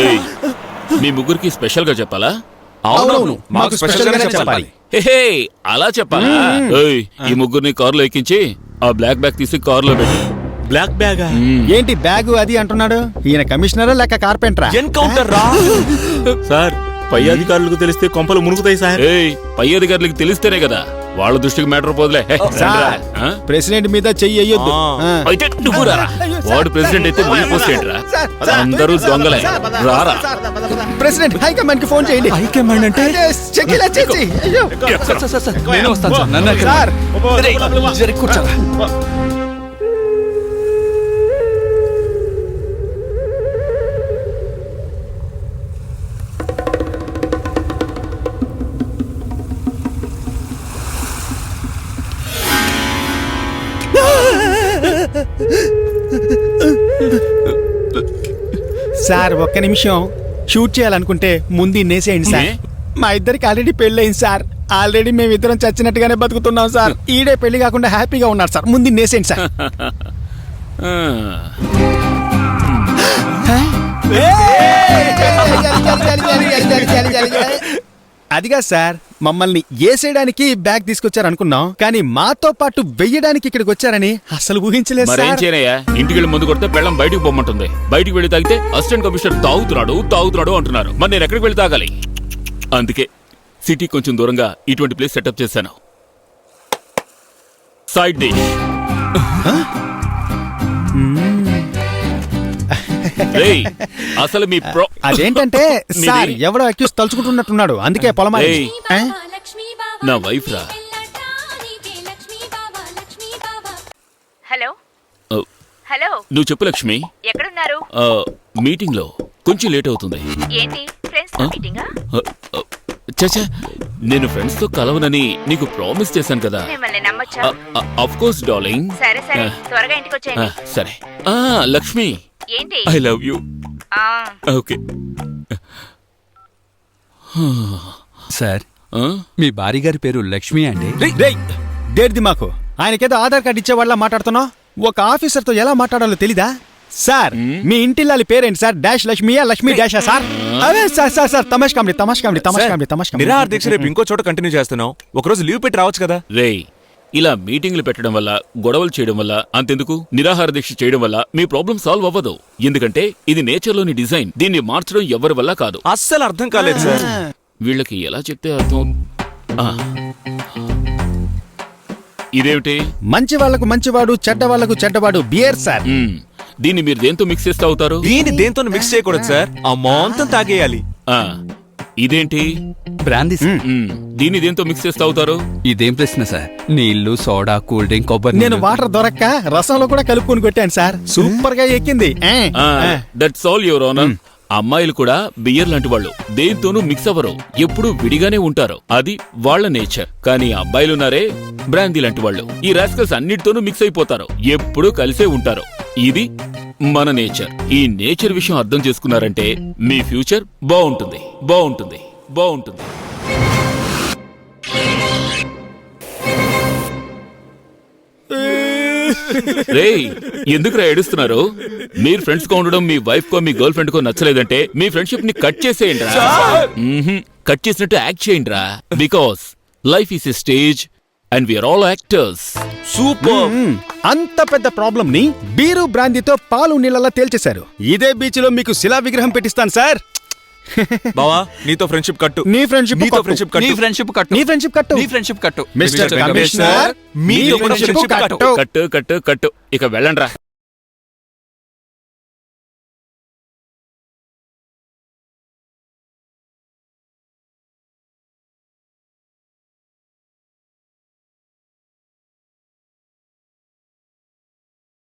ఏయ్, మీ ముగ్గురికి స్పెషల్ గా చెప్పాలా? అవునవును, మాకు స్పెషల్ గానే చెప్పాలి. హే, అలా చెప్పాలా? ఏయ్, ఈ ముగ్గురిని కారులో ఎక్కించి ఆ బ్లాక్ బ్యాగ్ తీసి కారులో పెట్టి. బ్లాక్ బ్యాగ్ ఏంటి బ్యాగ్ అది అంటున్నాడు? ఈయన కమిషనరా లేక కార్పెంటరా? ఎన్కౌంటర్ రా సార్. పై అధికారులకు తెలిస్తే కొంపలు మునుగుతాయి సార్. ఏయ్, పై అధికారులకు తెలిస్తేనే కదా వాళ్ళ దృష్టికి మ్యాటర్ పోదులే. సార్, ప్రెసిడెంట్ మీద చెయ్యి అయ్యొద్దు. అయితే నువ్వు రారా. వాడు ప్రెసిడెంట్ అయితే మళ్ళీ పోస్ట్ ఏంట్రా? అందరూ దొంగలే. రారా. ప్రెసిడెంట్ హైకమాండ్ కి ఫోన్ చేయండి. హైకమాండ్ అంటే చెక్కిలా చేసి. అయ్యో. నేను వస్తాను సార్. నన్ను సార్, జరి కూర్చోరా. సార్ ఒక్క నిమిషం షూట్ చేయాలనుకుంటే ముందు నేసేయండి సార్. మా ఇద్దరికి ఆల్రెడీ పెళ్ళయింది సార్. ఆల్రెడీ మేమిద్దరం చచ్చినట్టుగానే బతుకుతున్నాం సార్. ఈడే పెళ్లి కాకుండా హ్యాపీగా ఉన్నారు సార్. ముందు నేసేయండి సార్. అదిగా సార్, మమ్మల్ని ఏసేయడానికి బ్యాగ్ తీసుకొచ్చారు అనుకున్నాం, కానీ మాతో పాటు వెయ్యడానికి ఇక్కడికి వచ్చారని అసలు ఊహించలేదు మరేం సార్. చేయనయ్యా, ఇంటికి వెళ్ళి ముందు కొడితే పెళ్ళం బయటికి పొమ్మంటుంది. బయటికి వెళ్ళి తాగితే అసిస్టెంట్ కమిషనర్ తాగుతున్నాడు అంటున్నారు. మరి నేను ఎక్కడికి వెళ్ళి తాగాలి? అందుకే సిటీ కొంచెం దూరంగా ఇటువంటి ప్లేస్ సెటప్ చేశాను. Side dish. రేయ్, అసలు మీ అదేంటంటే సార్, ఎవడో అక్యూస్ తలుచుకుంటున్నట్టున్నాడు, అందుకే పొలమా. నా వైఫ్ రా. హలో హలో, నువ్వు చెప్పు లక్ష్మి. ఎక్కడున్నారు? మీటింగ్ లో కొంచెం లేట్ అవుతుంది. ఏంటి ఫ్రెండ్స్ మీటింగా? చచ్చా, నేను ఫ్రెండ్స్ తో కలవనని నీకు ప్రామిస్ చేశాను కదా. మిమ్మల్ని నమ్మొచ్చా? Of course darling. సరే సరే, త్వరగా ఇంటికి వచ్చేయండి. సరే. లక్ష్మి, ఏంటి? I love you. Okay sir, మీ భార్య గారి పేరు లక్ష్మి అండి? దేర్ది మాకు ఆయనకేదో ఆధార్ కార్డు ఇచ్చేవాళ్ళ మాట్లాడుతున్నావు. ఒక ఆఫీసర్ తో ఎలా మాట్లాడాలో తెలీదా సార్? మీ ఇంటిల్లాలి పేరేంటి సార్? డాష్ లక్ష్మియా, లక్ష్మి డాషా సార్? అదే సార్ సార్ సార్, తమాష్ కామెడీ. నిరాహార దీక్ష రేపు ఇంకో చోట కంటిన్యూ చేస్తున్నావు. ఒకరోజు లీవ్ పెట్టి రావచ్చు కదా. రేయ్, ఇలా మీటింగ్లు పెట్టడం వల్ల, గొడవలు చేయడం వల్ల, అంతెందుకు నిరాహార దీక్ష చేయడం వల్ల మీ ప్రాబ్లం సాల్వ్ అవ్వదు. ఎందుకంటే ఇది నేచర్లోని డిజైన్. దీన్ని మార్చడం ఎవరి వల్ల కాదు. అస్సలు అర్థం కాలేదు సార్. వీళ్ళకి ఎలా చెప్తే అర్థం. ఇదేమిటి? మంచి వాళ్లకు మంచివాడు, చెడ్డ వాళ్లకు చెడ్డవాడు బియర్ సార్. దీన్ని మీరు దేంతో మిక్స్ చేస్తే అవుతారు? దీన్ని దేంతో మిక్స్ చేయకూడదు సార్. ఆ మొత్తం తాగేయాలి. ఇదేంటి? బ్రాందీ. దీన్ని దేంతో మిక్స్ చేస్తే అవుతారు? ఇదేం ప్రశ్న సార్? నీళ్లు, సోడా, కూల్ డ్రింక్, కొబ్బరి. నేను వాటర్ దొరక్క రసంలో కూడా కలుపుకొని కొట్టాను సార్. సూపర్ గా ఎక్కింది. That's all your honour. అమ్మాయిలు కూడా బియర్ లాంటి వాళ్ళు, దేంతోనూ మిక్స్ అవ్వరు, ఎప్పుడూ విడిగానే ఉంటారు. అది వాళ్ళ నేచర్. కానీ అబ్బాయిలున్నారే, బ్రాందీ లాంటి వాళ్ళు, ఈ రాస్కల్స్ అన్నిటితోనూ మిక్స్ అయిపోతారు, ఎప్పుడూ కలిసే ఉంటారు. ఇది మన నేచర్. ఈ నేచర్ విషయం అర్థం చేసుకున్నారంటే మీ ఫ్యూచర్ బాగుంటుంది. రేయ్, ఎందుకురా ఏడుస్తున్నారు? మీరు ఫ్రెండ్స్ గా ఉండడం మీ వైఫ్ కో మీ గర్ల్ ఫ్రెండ్ కో నచ్చలేదంటే మీ ఫ్రెండ్షిప్ ని కట్ చేసేయండి రా. కట్ చేసినట్టు యాక్ట్ చేయండి రా. Because life is a stage and we are all actors. Super. అంత పెద్ద ప్రాబ్లం ని బీరు బ్రాందీతో పాలు నీళ్ళలా తేల్చేశారు. ఇదే బీచ్ లో మీకు శిలా విగ్రహం పెట్టిస్తాను సార్. బావా, నీతో ఫ్రెండ్షిప్ కట్టు. నీ ఫ్రెండ్షిప్ కట్టు. మిస్టర్ కమిషనర్, కట్టు. ఇక వెళ్ళండి రా.